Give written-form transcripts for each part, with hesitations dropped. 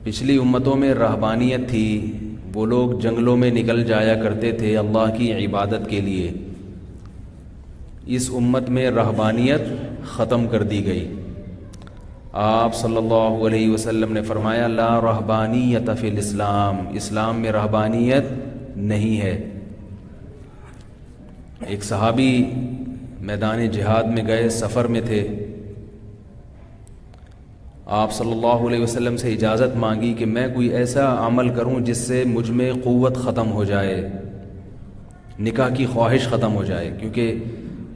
پچھلی امتوں میں رہبانیت تھی، وہ لوگ جنگلوں میں نکل جایا کرتے تھے اللہ کی عبادت کے لیے۔ اس امت میں رہبانیت ختم کر دی گئی۔ آپ صلی اللہ علیہ وسلم نے فرمایا لا رہبانیت فی الاسلام، اسلام میں رہبانیت نہیں ہے۔ ایک صحابی میدان جہاد میں گئے، سفر میں تھے، آپ صلی اللہ علیہ وسلم سے اجازت مانگی کہ میں کوئی ایسا عمل کروں جس سے مجھ میں قوت ختم ہو جائے، نکاح کی خواہش ختم ہو جائے، کیونکہ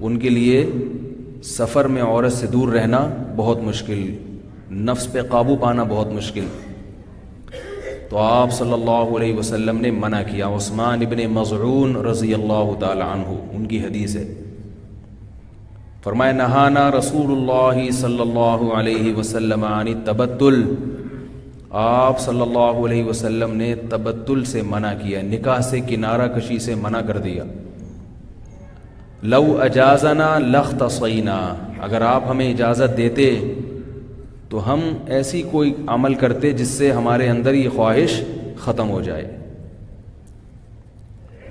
ان کے لیے سفر میں عورت سے دور رہنا بہت مشکل، نفس پہ قابو پانا بہت مشکل۔ تو آپ صلی اللہ علیہ وسلم نے منع کیا۔ عثمان ابن مظعون رضی اللہ تعالی عنہ، ان کی حدیث ہے، فرمایا نہانا رسول اللہ صلی اللہ علیہ وسلم عن التبتل، آپ صلی اللہ علیہ وسلم نے تبتل سے منع کیا، نکاح سے کنارہ کشی سے منع کر دیا۔ لو اجازنا لاختصینا، اگر آپ ہمیں اجازت دیتے تو ہم ایسی کوئی عمل کرتے جس سے ہمارے اندر یہ خواہش ختم ہو جائے۔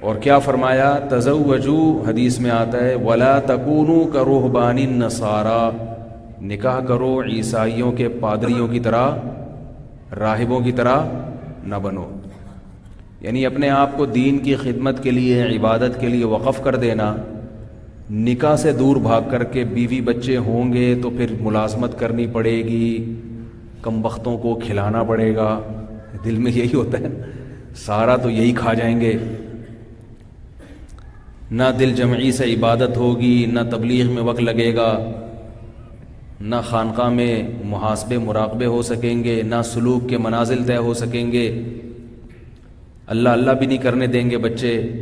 اور کیا فرمایا تزوجوا، حدیث میں آتا ہے ولا تکونوا کرہبان النصارى، نکاح کرو عیسائیوں کے پادریوں کی طرح، راہبوں کی طرح نہ بنو، یعنی اپنے آپ کو دین کی خدمت کے لیے، عبادت کے لیے وقف کر دینا۔ نکاح سے دور بھاگ کر کے بیوی بچے ہوں گے تو پھر ملازمت کرنی پڑے گی، کم بختوں کو کھلانا پڑے گا، دل میں یہی ہوتا ہے، سارا تو یہی کھا جائیں گے، نہ دل جمعی سے عبادت ہوگی، نہ تبلیغ میں وقت لگے گا، نہ خانقاہ میں محاسبے مراقبے ہو سکیں گے، نہ سلوک کے منازل طے ہو سکیں گے، اللہ اللہ بھی نہیں کرنے دیں گے بچے۔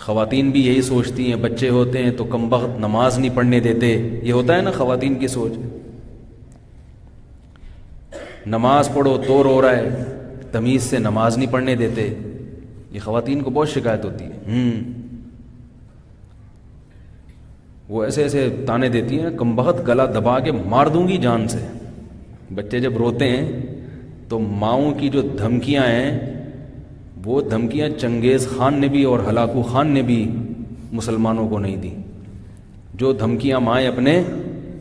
خواتین بھی یہی سوچتی ہیں، بچے ہوتے ہیں تو کم بخت نماز نہیں پڑھنے دیتے، یہ ہوتا ہے نا خواتین کی سوچ، نماز پڑھو تو رو رہا ہے، تمیز سے نماز نہیں پڑھنے دیتے، یہ خواتین کو بہت شکایت ہوتی ہے۔ وہ ایسے ایسے تانے دیتی ہیں، کم بخت گلا دبا کے مار دوں گی جان سے۔ بچے جب روتے ہیں تو ماؤں کی جو دھمکیاں ہیں، وہ دھمکیاں چنگیز خان نے بھی اور ہلاکو خان نے بھی مسلمانوں کو نہیں دی، جو دھمکیاں مائیں اپنے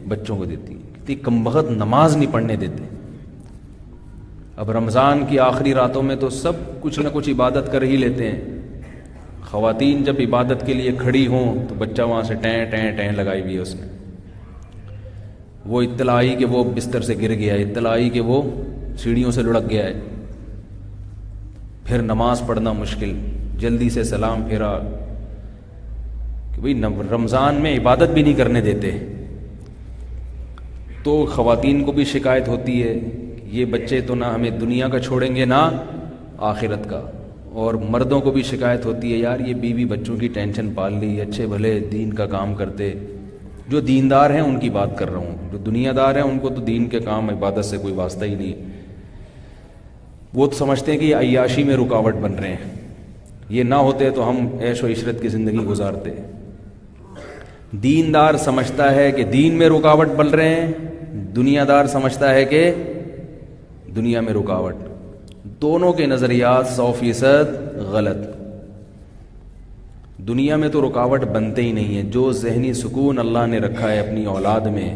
بچوں کو دیتی ہیں، کتنی کم بخت نماز نہیں پڑھنے دیتے۔ اب رمضان کی آخری راتوں میں تو سب کچھ نہ کچھ عبادت کر ہی لیتے ہیں، خواتین جب عبادت کے لیے کھڑی ہوں تو بچہ وہاں سے ٹیں ٹیں ٹیں لگائی ہوئی ہے اس نے، وہ اطلاع آئی کہ وہ بستر سے گر گیا ہے، اطلاع آئی کہ وہ سیڑھیوں سے لڑک گیا ہے، پھر نماز پڑھنا مشکل، جلدی سے سلام پھیرا کہ بھئی رمضان میں عبادت بھی نہیں کرنے دیتے۔ تو خواتین کو بھی شکایت ہوتی ہے، یہ بچے تو نہ ہمیں دنیا کا چھوڑیں گے نہ آخرت کا، اور مردوں کو بھی شکایت ہوتی ہے، یار یہ بیوی بچوں کی ٹینشن پال لی، اچھے بھلے دین کا کام کرتے، جو دیندار ہیں ان کی بات کر رہا ہوں، جو دنیا دار ہیں ان کو تو دین کے کام عبادت سے کوئی واسطہ ہی نہیں، وہ تو سمجھتے ہیں کہ یہ عیاشی میں رکاوٹ بن رہے ہیں، یہ نہ ہوتے تو ہم عیش و عشرت کی زندگی گزارتے۔ دیندار سمجھتا ہے کہ دین میں رکاوٹ بن رہے ہیں، دنیا دار سمجھتا ہے کہ دنیا میں رکاوٹ، دونوں کے نظریات 100% غلط۔ دنیا میں تو رکاوٹ بنتے ہی نہیں ہے، جو ذہنی سکون اللہ نے رکھا ہے اپنی اولاد میں،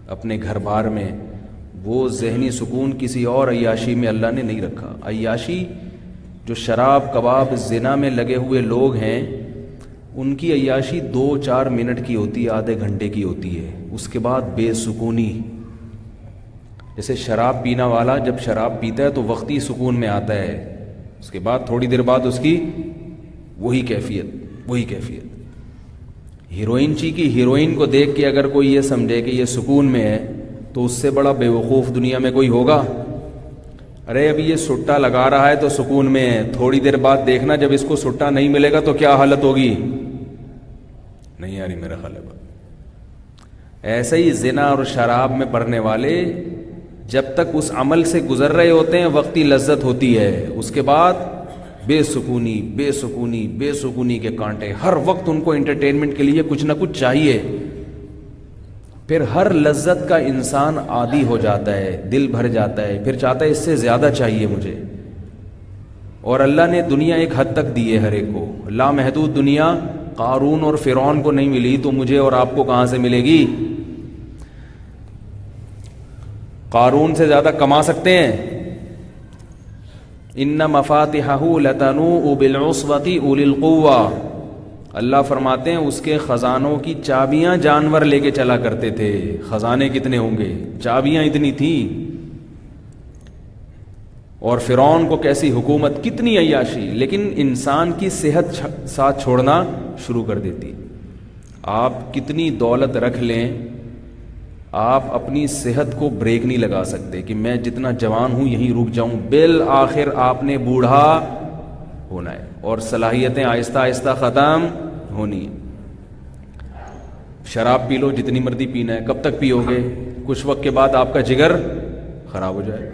اپنے گھر بار میں، وہ ذہنی سکون کسی اور عیاشی میں اللہ نے نہیں رکھا۔ عیاشی جو شراب کباب زنا میں لگے ہوئے لوگ ہیں، ان کی عیاشی 2-4 منٹ کی ہوتی ہے، آدھے گھنٹے کی ہوتی ہے، اس کے بعد بے سکونی۔ جیسے شراب پینا والا جب شراب پیتا ہے تو وقتی سکون میں آتا ہے، اس کے بعد تھوڑی دیر بعد اس کی وہی کیفیت۔ ہیروئن چی کی ہیروئن کو دیکھ کے اگر کوئی یہ سمجھے کہ یہ سکون میں ہے تو اس سے بڑا بے وقوف دنیا میں کوئی ہوگا؟ ارے ابھی یہ سٹا لگا رہا ہے تو سکون میں ہے، تھوڑی دیر بعد دیکھنا جب اس کو سٹا نہیں ملے گا تو کیا حالت ہوگی؟ نہیں آ رہی میرا خیال ہے۔ ایسے ہی زنا اور شراب میں پڑنے والے جب تک اس عمل سے گزر رہے ہوتے ہیں وقتی لذت ہوتی ہے، اس کے بعد بے سکونی کے کانٹے، ہر وقت ان کو انٹرٹینمنٹ کے لیے کچھ نہ کچھ چاہیے۔ پھر ہر لذت کا انسان عادی ہو جاتا ہے، دل بھر جاتا ہے، پھر چاہتا ہے اس سے زیادہ چاہیے مجھے. اور اللہ نے دنیا ایک حد تک دی ہے ہر ایک کو، لامحدود دنیا. قارون اور فرعون کو نہیں ملی تو مجھے اور آپ کو کہاں سے ملے گی؟ قارون سے زیادہ کما سکتے ہیں. ان مفاتحہ لتنوء بالعصبۃ اولی القوہ، اللہ فرماتے ہیں اس کے خزانوں کی چابیاں جانور لے کے چلا کرتے تھے. خزانے کتنے ہوں گے، چابیاں اتنی تھیں. اور فرعون کو کیسی حکومت، کتنی عیاشی، لیکن انسان کی صحت ساتھ چھوڑنا شروع کر دیتی. آپ کتنی دولت رکھ لیں، آپ اپنی صحت کو بریک نہیں لگا سکتے کہ میں جتنا جوان ہوں یہیں رک جاؤں. بالآخر آپ نے بوڑھا ہونا ہے اور صلاحیتیں آہستہ آہستہ ختم ہونی ہے. شراب پی لو جتنی مرضی پینا ہے، کب تک پیو گے؟ کچھ وقت کے بعد آپ کا جگر خراب ہو جائے.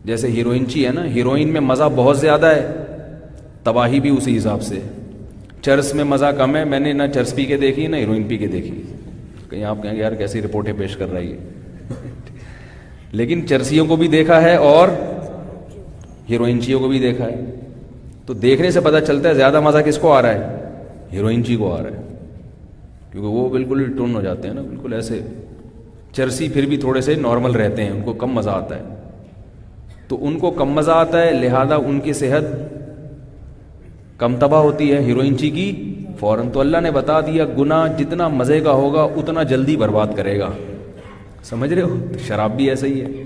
جیسے ہیروئنچی ہے نا، ہیروئن میں مزہ بہت زیادہ ہے، تباہی بھی اسی حساب سے. چرس میں مزہ کم ہے. میں نے نہ چرس پی کے دیکھی نہ ہیروئن پی کے دیکھی. کہیں آپ کہیں گے یار کیسی رپورٹیں پیش کر رہی ہے. لیکن چرسیوں کو بھی دیکھا ہے اور ہیروئنچیوں کو بھی دیکھا ہے. تو دیکھنے سے پتہ چلتا ہے زیادہ مزہ کس کو آ رہا ہے، ہیروئنچی کو آ رہا ہے، کیونکہ وہ بالکل ٹون ہو جاتے ہیں نا، بالکل ایسے. چرسی پھر بھی تھوڑے سے نارمل رہتے ہیں، ان کو کم مزہ آتا ہے. تو ان کو کم مزہ آتا ہے، لہذا ان کی صحت کم تباہ ہوتی ہے، ہیروئنچی کی فوراً. تو اللہ نے بتا دیا گناہ جتنا مزے کا ہوگا اتنا جلدی برباد کرے گا. سمجھ رہے ہو؟ شراب بھی ایسا ہی ہے.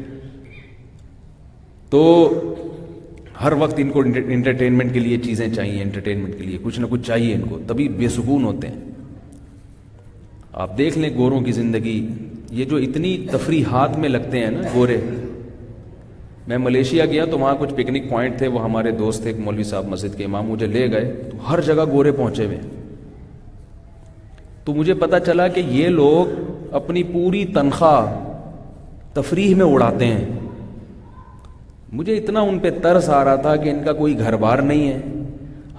تو ہر وقت ان کو انٹرٹینمنٹ کے لیے چیزیں چاہیے، انٹرٹینمنٹ کے لیے کچھ نہ کچھ چاہیے ان کو، تبھی بے سکون ہوتے ہیں. آپ دیکھ لیں گوروں کی زندگی، یہ جو اتنی تفریحات میں لگتے ہیں نا گورے. میں ملیشیا گیا تو وہاں کچھ پکنک پوائنٹ تھے، وہ ہمارے دوست تھے ایک مولوی صاحب مسجد کے امام، مجھے لے گئے تو ہر جگہ گورے پہنچے ہوئے. تو مجھے پتا چلا کہ یہ لوگ اپنی پوری تنخواہ تفریح میں اڑاتے ہیں. مجھے اتنا ان پہ ترس آ رہا تھا کہ ان کا کوئی گھر بار نہیں ہے.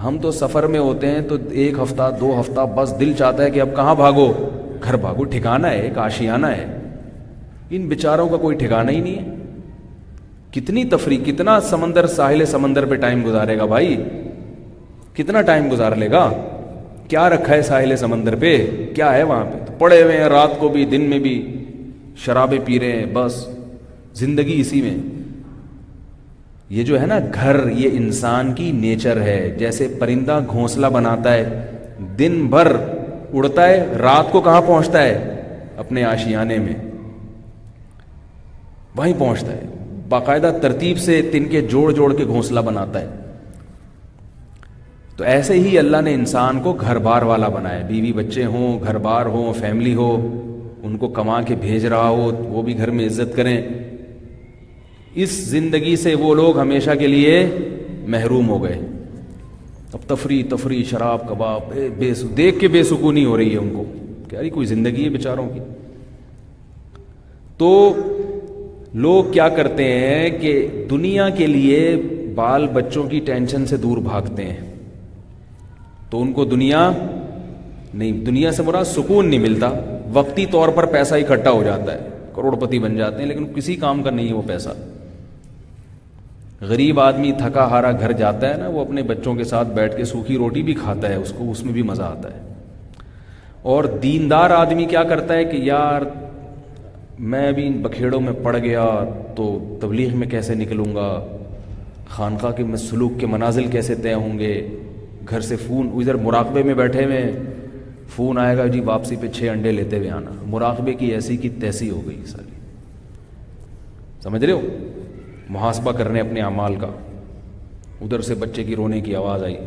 ہم تو سفر میں ہوتے ہیں تو ایک ہفتہ 2 ہفتہ بس دل چاہتا ہے کہ اب کہاں بھاگو، گھر بھاگو. ٹھکانہ ہے، ایک آشیانہ ہے. ان بیچاروں کا کوئی ٹھکانہ ہی نہیں ہے. کتنی تفریح، کتنا سمندر، ساحل سمندر پہ ٹائم گزارے گا بھائی؟ کتنا ٹائم گزار لے گا؟ کیا رکھا ہے ساحل سمندر پہ؟ کیا ہے وہاں پہ؟ پڑے ہوئے ہیں رات کو بھی دن میں بھی، شرابیں پی رہے ہیں، بس زندگی اسی میں. یہ جو ہے نا گھر، یہ انسان کی نیچر ہے. جیسے پرندہ گھونسلہ بناتا ہے، دن بھر اڑتا ہے، رات کو کہاں پہنچتا ہے؟ اپنے آشیانے میں وہیں پہنچتا ہے. باقاعدہ ترتیب سے تنکے جوڑ جوڑ کے گھونسلہ بناتا ہے. تو ایسے ہی اللہ نے انسان کو گھر بار والا بنایا. بیوی بچے ہوں، گھر بار ہوں، فیملی ہو، ان کو کما کے بھیج رہا ہو، وہ بھی گھر میں عزت کریں. اس زندگی سے وہ لوگ ہمیشہ کے لیے محروم ہو گئے. اب تفریح، شراب، کباب، دیکھ کے بے سکونی ہو رہی ہے ان کو. کیا کوئی زندگی ہے بیچاروں کی؟ تو لوگ کیا کرتے ہیں کہ دنیا کے لیے بال بچوں کی ٹینشن سے دور بھاگتے ہیں. تو ان کو دنیا سے مراد سکون نہیں ملتا. وقتی طور پر پیسہ اکٹھا ہو جاتا ہے، کروڑ پتی بن جاتے ہیں، لیکن کسی کام کا نہیں ہے وہ پیسہ. غریب آدمی تھکا ہارا گھر جاتا ہے نا، وہ اپنے بچوں کے ساتھ بیٹھ کے سوکھی روٹی بھی کھاتا ہے، اس میں بھی مزہ آتا ہے. اور دیندار آدمی کیا کرتا ہے کہ یار میں بھی ان بکھیڑوں میں پڑ گیا تو تبلیغ میں کیسے نکلوں گا، خانقاہ کے سلوک کے منازل کیسے طے ہوں گے. گھر سے فون، ادھر مراقبے میں بیٹھے ہوئے فون آئے گا جی واپسی پہ 6 انڈے لیتے ہوئے آنا. مراقبے کی ایسی کی تیسی ہو گئی ساری. سمجھ رہے ہو؟ محاسبہ کرنے اپنے اعمال کا. ادھر سے بچے کی رونے کی آواز آئی،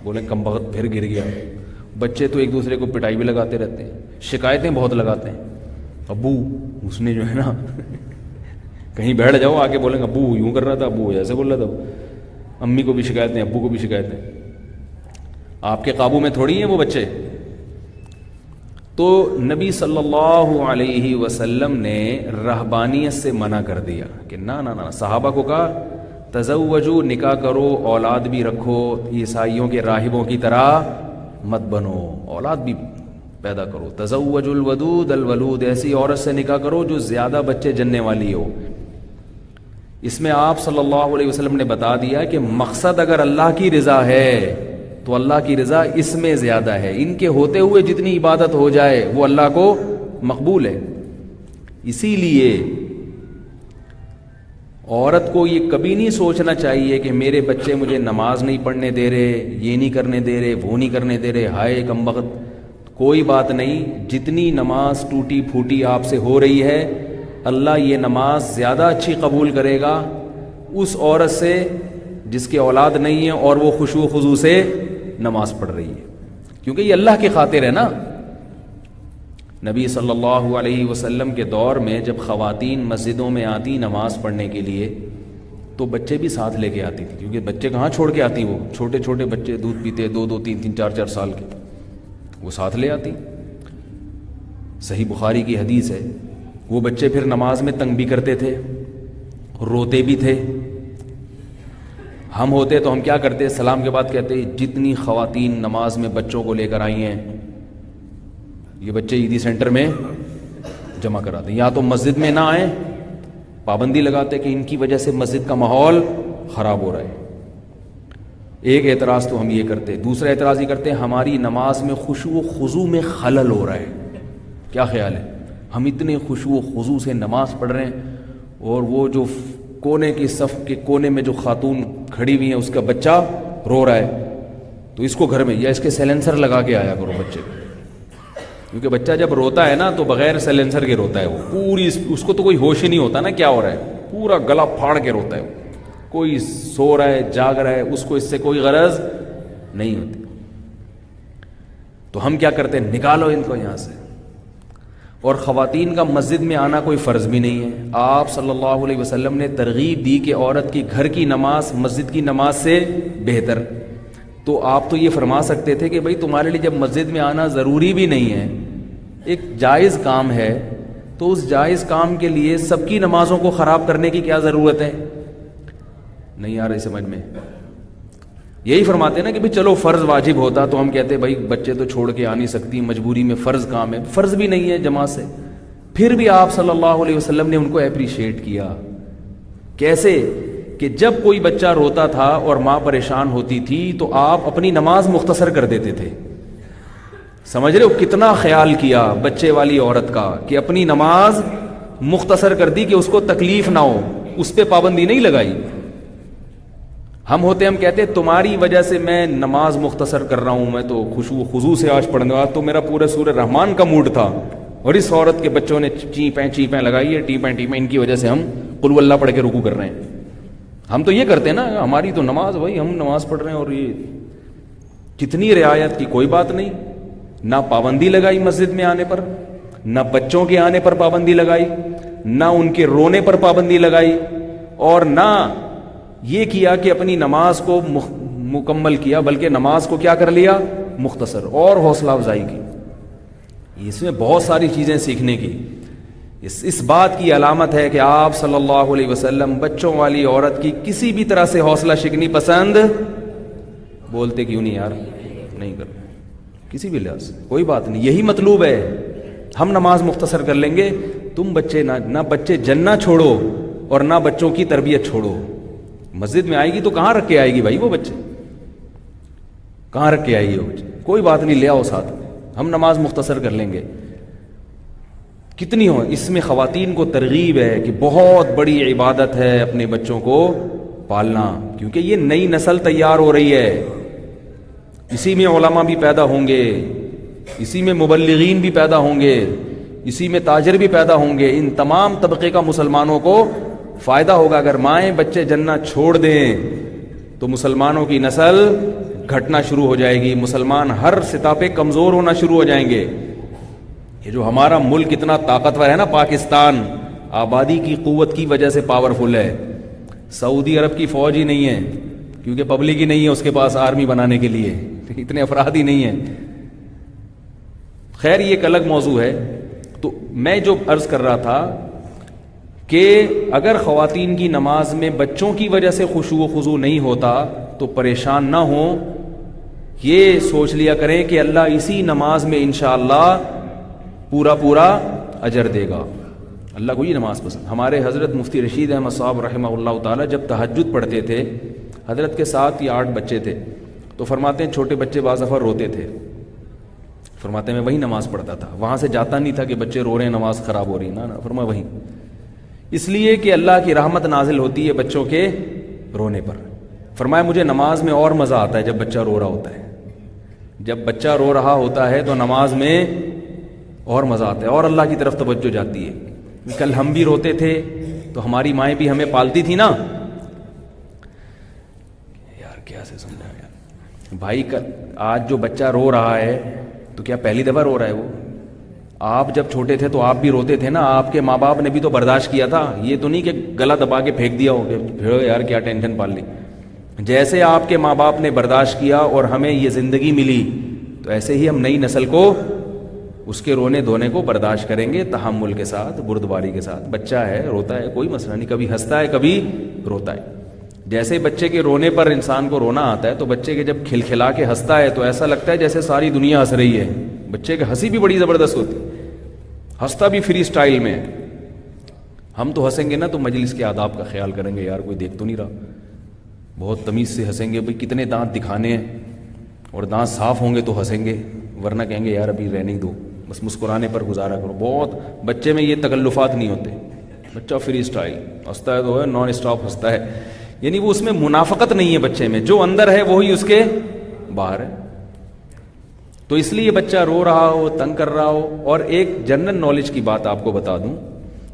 بولے کم بخت پھر گر گیا. بچے تو ایک دوسرے کو پٹائی بھی لگاتے رہتے ہیں، شکایتیں بہت لگاتے ہیں. ابو اس نے جو ہے نا کہیں بیٹھ جاؤ آ کے بولیں گے ابو یوں کر رہا تھا، ابو ایسے بول رہا تھا. امی کو بھی شکایتیں، ابو کو بھی شکایتیں. آپ کے قابو میں تھوڑی ہیں وہ بچے. تو نبی صلی اللہ علیہ وسلم نے رہبانیت سے منع کر دیا کہ نہ. صحابہ کو کہا تزوجو، نکاح کرو، اولاد بھی رکھو، عیسائیوں کے راہبوں کی طرح مت بنو، اولاد بھی پیدا کرو. تزوج الودود الولود، ایسی عورت سے نکاح کرو جو زیادہ بچے جننے والی ہو. اس میں آپ صلی اللہ علیہ وسلم نے بتا دیا کہ مقصد اگر اللہ کی رضا ہے تو اللہ کی رضا اس میں زیادہ ہے. ان کے ہوتے ہوئے جتنی عبادت ہو جائے وہ اللہ کو مقبول ہے. اسی لیے عورت کو یہ کبھی نہیں سوچنا چاہیے کہ میرے بچے مجھے نماز نہیں پڑھنے دے رہے، یہ نہیں کرنے دے رہے، وہ نہیں کرنے دے رہے، ہائے کم وقت. کوئی بات نہیں، جتنی نماز ٹوٹی پھوٹی آپ سے ہو رہی ہے اللہ یہ نماز زیادہ اچھی قبول کرے گا اس عورت سے جس کے اولاد نہیں ہے اور وہ خشوع و خضوع سے نماز پڑھ رہی ہے، کیونکہ یہ اللہ کی خاطر ہے نا. نبی صلی اللہ علیہ وسلم کے دور میں جب خواتین مسجدوں میں آتی نماز پڑھنے کے لیے تو بچے بھی ساتھ لے کے آتی تھی، کیونکہ بچے کہاں چھوڑ کے آتی، وہ چھوٹے چھوٹے بچے دودھ پیتے 2 3 3 4 سال کے، وہ ساتھ لے آتی. صحیح بخاری کی حدیث ہے. وہ بچے پھر نماز میں تنگ بھی کرتے تھے، روتے بھی تھے. ہم ہوتے تو ہم کیا کرتے؟ سلام کے بعد کہتے جتنی خواتین نماز میں بچوں کو لے کر آئی ہیں یہ بچے عیدی سینٹر میں جمع کرا دیں، یا تو مسجد میں نہ آئیں، پابندی لگاتے کہ ان کی وجہ سے مسجد کا ماحول خراب ہو رہا ہے. ایک اعتراض تو ہم یہ کرتے. دوسرا اعتراض یہ کرتے ہماری نماز میں خشوع و خضوع میں خلل ہو رہا ہے. کیا خیال ہے؟ ہم اتنے خشوع و خضوع سے نماز پڑھ رہے ہیں اور وہ جو کونے کی صف کے کونے میں جو خاتون کھڑی ہوئی ہیں اس کا بچہ رو رہا ہے، تو اس کو گھر میں یا اس کے سیلنسر لگا کے آیا کرو بچے کو، کیونکہ بچہ جب روتا ہے نا تو بغیر سیلنسر کے روتا ہے، وہ پوری اس کو تو کوئی ہوش ہی نہیں ہوتا نا کیا ہو رہا ہے، پورا گلا پھاڑ کے روتا ہے. کوئی سو رہا ہے جاگ رہا ہے اس کو اس سے کوئی غرض نہیں ہوتی. تو ہم کیا کرتے ہیں؟ نکالو ان کو یہاں سے. اور خواتین کا مسجد میں آنا کوئی فرض بھی نہیں ہے. آپ صلی اللہ علیہ وسلم نے ترغیب دی کہ عورت کی گھر کی نماز مسجد کی نماز سے بہتر. تو آپ تو یہ فرما سکتے تھے کہ بھئی تمہارے لیے جب مسجد میں آنا ضروری بھی نہیں ہے، ایک جائز کام ہے، تو اس جائز کام کے لیے سب کی نمازوں کو خراب کرنے کی کیا ضرورت ہے؟ نہیں آ رہی سمجھ میں؟ یہی فرماتے ہیں نا کہ بھئی چلو فرض واجب ہوتا تو ہم کہتے بھائی بچے تو چھوڑ کے آ نہیں سکتی، مجبوری میں فرض کام ہے. فرض بھی نہیں ہے جماعت سے، پھر بھی آپ صلی اللہ علیہ وسلم نے ان کو اپریشیٹ کیا. کیسے؟ کہ جب کوئی بچہ روتا تھا اور ماں پریشان ہوتی تھی تو آپ اپنی نماز مختصر کر دیتے تھے. سمجھ رہے ہو کتنا خیال کیا بچے والی عورت کا کہ اپنی نماز مختصر کر دی کہ اس کو تکلیف نہ ہو، اس پہ پابندی نہیں لگائی. ہم ہوتے ہم کہتے تمہاری وجہ سے میں نماز مختصر کر رہا ہوں، میں تو خشوع خضوع سے آج پڑھنے والا، تو میرا پورے سورہ رحمان کا موڈ تھا اور اس عورت کے بچوں نے چیپیں لگائی ہے، ٹیپیں ان کی وجہ سے ہم قل اللہ پڑھ کے رکوع کر رہے ہیں. ہم تو یہ کرتے ہیں نا، ہماری تو نماز بھائی ہم نماز پڑھ رہے ہیں اور یہ کتنی رعایت کی، کوئی بات نہیں. نہ پابندی لگائی مسجد میں آنے پر، نہ بچوں کے آنے پر پابندی لگائی، نہ ان کے رونے پر پابندی لگائی، اور نہ یہ کیا کہ اپنی نماز کو مکمل کیا، بلکہ نماز کو کیا کر لیا؟ مختصر، اور حوصلہ افزائی کی. اس میں بہت ساری چیزیں سیکھنے کی. اس بات کی علامت ہے کہ آپ صلی اللہ علیہ وسلم بچوں والی عورت کی کسی بھی طرح سے حوصلہ شکنی پسند بولتے کیوں نہیں یار؟ نہیں کرتے کسی بھی لحاظ سے، کوئی بات نہیں. یہی مطلوب ہے، ہم نماز مختصر کر لیں گے، تم بچے نہ بچے جننا چھوڑو اور نہ بچوں کی تربیت چھوڑو. مسجد میں آئے گی تو کہاں رکھ کے آئے گی بھائی؟ وہ بچے کہاں رکھ کے آئے گی وہ بچے؟ کوئی بات نہیں، لے آؤ ساتھ میں، ہم نماز مختصر کر لیں گے. کتنی ہو اس میں خواتین کو ترغیب ہے کہ بہت بڑی عبادت ہے اپنے بچوں کو پالنا، کیونکہ یہ نئی نسل تیار ہو رہی ہے. اسی میں علماء بھی پیدا ہوں گے، اسی میں مبلغین بھی پیدا ہوں گے، اسی میں تاجر بھی پیدا ہوں گے. ان تمام طبقے کا مسلمانوں کو فائدہ ہوگا. اگر مائیں بچے جننا چھوڑ دیں تو مسلمانوں کی نسل گھٹنا شروع ہو جائے گی، مسلمان ہر سطح پہ کمزور ہونا شروع ہو جائیں گے. یہ جو ہمارا ملک اتنا طاقتور ہے نا، پاکستان آبادی کی قوت کی وجہ سے پاورفل ہے. سعودی عرب کی فوج ہی نہیں ہے کیونکہ پبلک ہی نہیں ہے اس کے پاس آرمی بنانے کے لیے، اتنے افراد ہی نہیں ہیں. خیر یہ ایک الگ موضوع ہے. تو میں جو عرض کر رہا تھا کہ اگر خواتین کی نماز میں بچوں کی وجہ سے خشوع و خضوع نہیں ہوتا تو پریشان نہ ہوں. یہ سوچ لیا کریں کہ اللہ اسی نماز میں انشاءاللہ پورا اجر دے گا. اللہ کو یہ نماز پسند. ہمارے حضرت مفتی رشید احمد صاحب رحمہ اللہ تعالیٰ جب تہجد پڑھتے تھے، حضرت کے 7 یا 8 بچے تھے، تو فرماتے ہیں چھوٹے بچے بعض دفعہ روتے تھے، فرماتے ہیں میں وہی نماز پڑھتا تھا، وہاں سے جاتا نہیں تھا کہ بچے رو رہے ہیں نماز خراب ہو رہی ہے، نہ فرمایا وہیں. اس لیے کہ اللہ کی رحمت نازل ہوتی ہے بچوں کے رونے پر. فرمایا مجھے نماز میں اور مزہ آتا ہے جب بچہ رو رہا ہوتا ہے. جب بچہ رو رہا ہوتا ہے تو نماز میں اور مزہ آتا ہے اور اللہ کی طرف توجہ جاتی ہے. کل ہم بھی روتے تھے تو ہماری مائیں بھی ہمیں پالتی تھی نا. یار کیا سے سمجھا یار بھائی، آج جو بچہ رو رہا ہے تو کیا پہلی دفعہ رو رہا ہے وہ؟ آپ جب چھوٹے تھے تو آپ بھی روتے تھے نا، آپ کے ماں باپ نے بھی تو برداشت کیا تھا. یہ تو نہیں کہ گلا دبا کے پھینک دیا ہو کہ یار کیا ٹینشن پال لی. جیسے آپ کے ماں باپ نے برداشت کیا اور ہمیں یہ زندگی ملی، تو ایسے ہی ہم نئی نسل کو اس کے رونے دھونے کو برداشت کریں گے، تحمل کے ساتھ، بردباری کے ساتھ. بچہ ہے روتا ہے کوئی مسئلہ نہیں، کبھی ہنستا ہے کبھی روتا ہے. جیسے بچے کے رونے پر انسان کو رونا آتا ہے، تو بچے کے جب کھلکھلا کے ہنستا ہے تو ایسا لگتا ہے جیسے ساری دنیا ہنس رہی ہے. بچے کی ہنسی بھی بڑی زبردست ہوتی ہے، ہنستا بھی فری سٹائل میں. ہم تو ہنسیں گے نا تو مجلس کے آداب کا خیال کریں گے، یار کوئی دیکھ تو نہیں رہا، بہت تمیز سے ہنسیں گے. بھئی کتنے دانت دکھانے ہیں، اور دانت صاف ہوں گے تو ہنسیں گے، ورنہ کہیں گے یار ابھی رہنے دو، بس مسکرانے پر گزارا کرو. بہت بچے میں یہ تکلفات نہیں ہوتے، بچہ فری سٹائل ہنستا ہے تو ہے، نان اسٹاپ ہنستا ہے. یعنی وہ اس میں منافقت نہیں ہے بچے میں، جو اندر ہے وہی اس کے باہر ہے. تو اس لیے بچہ رو رہا ہو، تنگ کر رہا ہو. اور ایک جنرل نالج کی بات آپ کو بتا دوں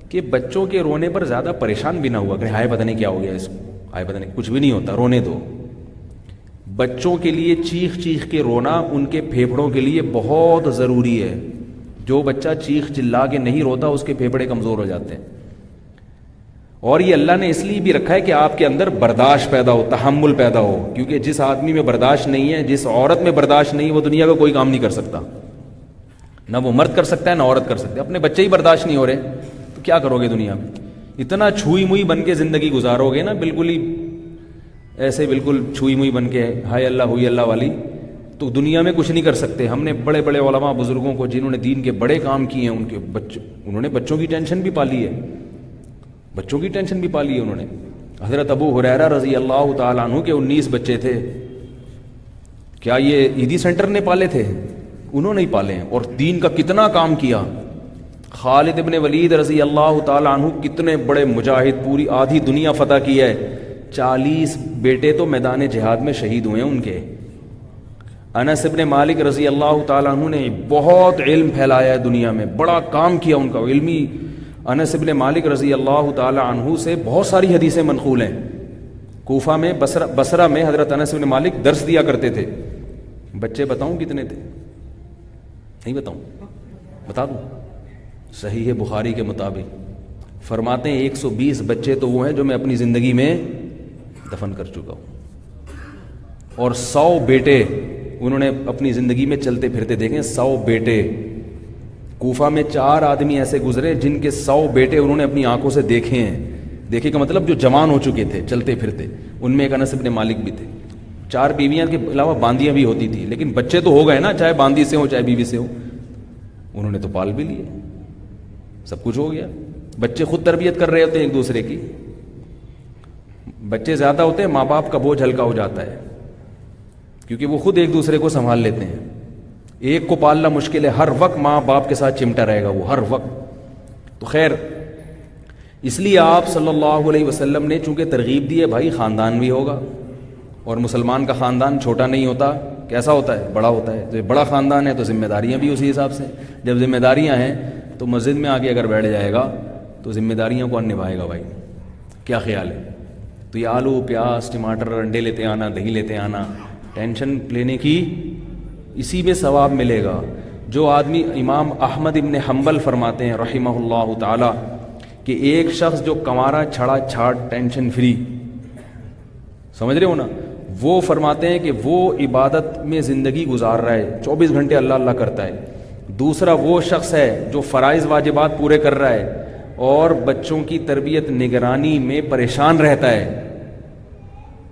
کہ بچوں کے رونے پر زیادہ پریشان بھی نہ ہوا کہ ہائے پتہ نہیں کیا ہو گیا اس کو، ہائے پتہ نہیں، کچھ بھی نہیں ہوتا، رونے دو. بچوں کے لیے چیخ چیخ کے رونا ان کے پھیپھڑوں کے لیے بہت ضروری ہے. جو بچہ چیخ چلا کے نہیں روتا اس کے پھیپھڑے کمزور ہو جاتے ہیں. اور یہ اللہ نے اس لیے بھی رکھا ہے کہ آپ کے اندر برداشت پیدا ہو، تحمل پیدا ہو. کیونکہ جس آدمی میں برداشت نہیں ہے، جس عورت میں برداشت نہیں ہے، وہ دنیا کا کوئی کام نہیں کر سکتا. نہ وہ مرد کر سکتا ہے نہ عورت کر سکتا ہے. اپنے بچے ہی برداشت نہیں ہو رہے تو کیا کرو گے دنیا میں؟ اتنا چھوئی موئی بن کے زندگی گزارو گے نا، بالکل ہی ایسے بالکل چھوئی موئی بن کے ہائے اللہ ہوئی اللہ والی، تو دنیا میں کچھ نہیں کر سکتے. ہم نے بڑے بڑے علماء بزرگوں کو جنہوں نے دین کے بڑے کام کیے ہیں، ان کے انہوں نے بچوں کی ٹینشن بھی پالی ہے، بچوں کی ٹینشن بھی پالی ہے انہوں نے. حضرت ابو ہریرہ رضی اللہ تعالیٰ عنہ کے 19 بچے تھے. کیا یہ عیدی سینٹر نے پالے تھے؟ انہوں نے ہی پالے ہیں. اور دین کا کتنا کام کیا. خالد ابن ولید رضی اللہ تعالیٰ عنہ کتنے بڑے مجاہد، پوری آدھی دنیا فتح کی ہے. 40 بیٹے تو میدان جہاد میں شہید ہوئے ہیں ان کے. انس ابن مالک رضی اللہ تعالیٰ عنہ نے بہت علم پھیلایا ہے دنیا میں، بڑا کام کیا ان کا علمی. انس ابن مالک رضی اللہ تعالیٰ عنہ سے بہت ساری حدیثیں منقول ہیں. کوفہ میں، بصرہ میں حضرت انس ابن مالک درس دیا کرتے تھے. بچے بتاؤں کتنے تھے؟ نہیں بتاؤں؟ بتا دوں. صحیح بخاری کے مطابق فرماتے ہیں 120 بچے تو وہ ہیں جو میں اپنی زندگی میں دفن کر چکا ہوں، اور 100 بیٹے انہوں نے اپنی زندگی میں چلتے پھرتے دیکھیں. 100 بیٹے. کوفہ میں 4 آدمی ایسے گزرے جن کے 100 بیٹے انہوں نے اپنی آنکھوں سے دیکھے ہیں. دیکھے کا مطلب جو جوان ہو چکے تھے چلتے پھرتے. ان میں ایک انس ابن مالک بھی تھے. 4 بیویاں کے علاوہ باندیاں بھی ہوتی تھی، لیکن بچے تو ہو گئے نا، چاہے باندی سے ہو چاہے بیوی سے ہو. انہوں نے تو پال بھی لیے، سب کچھ ہو گیا. بچے خود تربیت کر رہے ہوتے ہیں ایک دوسرے کی. بچے زیادہ ہوتے ہیں، ماں باپ کا بوجھ ہلکا ہو جاتا ہے، کیونکہ وہ خود ایک دوسرے کو سنبھال لیتے ہیں. ایک کو پالنا مشکل ہے، ہر وقت ماں باپ کے ساتھ چمٹا رہے گا وہ، ہر وقت. تو خیر، اس لیے آپ صلی اللہ علیہ وسلم نے چونکہ ترغیب دی ہے بھائی خاندان بھی ہوگا، اور مسلمان کا خاندان چھوٹا نہیں ہوتا، کیسا ہوتا ہے؟ بڑا ہوتا ہے. تو بڑا خاندان ہے تو ذمہ داریاں بھی اسی حساب سے. جب ذمہ داریاں ہیں تو مسجد میں آ کے اگر بیٹھ جائے گا تو ذمہ داریاں کون نبھائے گا بھائی؟ کیا خیال ہے؟ تو یہ آلو پیاز ٹماٹر انڈے لیتے آنا، دہی لیتے آنا، ٹینشن لینے کی، اسی میں ثواب ملے گا. جو آدمی، امام احمد ابن حنبل فرماتے ہیں رحمہ اللہ تعالی کہ ایک شخص جو کمارا چھڑا چھاڑ ٹینشن فری، سمجھ رہے ہو نا، وہ فرماتے ہیں کہ وہ عبادت میں زندگی گزار رہا ہے، 24 گھنٹے اللہ اللہ کرتا ہے. دوسرا وہ شخص ہے جو فرائض واجبات پورے کر رہا ہے اور بچوں کی تربیت نگرانی میں پریشان رہتا ہے.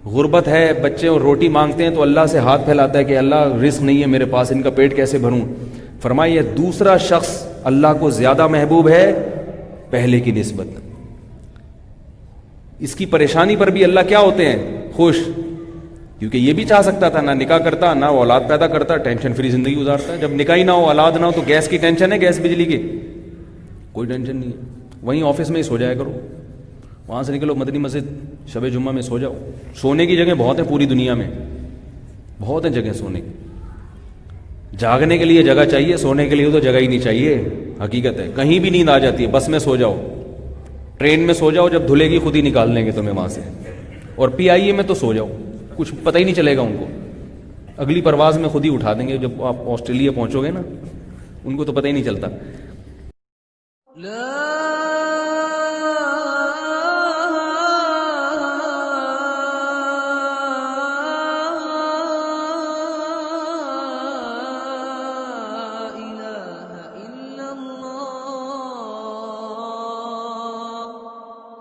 غربت ہے، بچے اور روٹی مانگتے ہیں تو اللہ سے ہاتھ پھیلاتا ہے کہ اللہ رزق نہیں ہے میرے پاس، ان کا پیٹ کیسے بھروں؟ فرمایا یہ دوسرا شخص اللہ کو زیادہ محبوب ہے پہلے کی نسبت. اس کی پریشانی پر بھی اللہ کیا ہوتے ہیں؟ خوش. کیونکہ یہ بھی چاہ سکتا تھا نہ نکاح کرتا نہ اولاد پیدا کرتا، ٹینشن فری زندگی گزارتا. جب نکاح ہی نہ ہو، اولاد نہ ہو، تو گیس کی ٹینشن ہے، گیس بجلی کی کوئی ٹینشن نہیں ہے. وہیں آفس میں ہی سو جایا کرو، وہاں سے نکلو مدنی مسجد شب جمعہ میں سو جاؤ. سونے کی جگہ بہت ہیں پوری دنیا میں، بہت ہیں جگہ سونے کی. جاگنے کے لیے جگہ چاہیے، سونے کے لیے تو جگہ ہی نہیں چاہیے. حقیقت ہے، کہیں بھی نیند آ جاتی ہے. بس میں سو جاؤ، ٹرین میں سو جاؤ، جب دھلے گی خود ہی نکال لیں گے تمہیں وہاں سے. اور PIA میں تو سو جاؤ، کچھ پتہ ہی نہیں چلے گا ان کو. اگلی پرواز میں خود ہی اٹھا دیں گے. جب آپ آسٹریلیا پہنچو گے نا، ان کو تو پتہ ہی نہیں چلتا.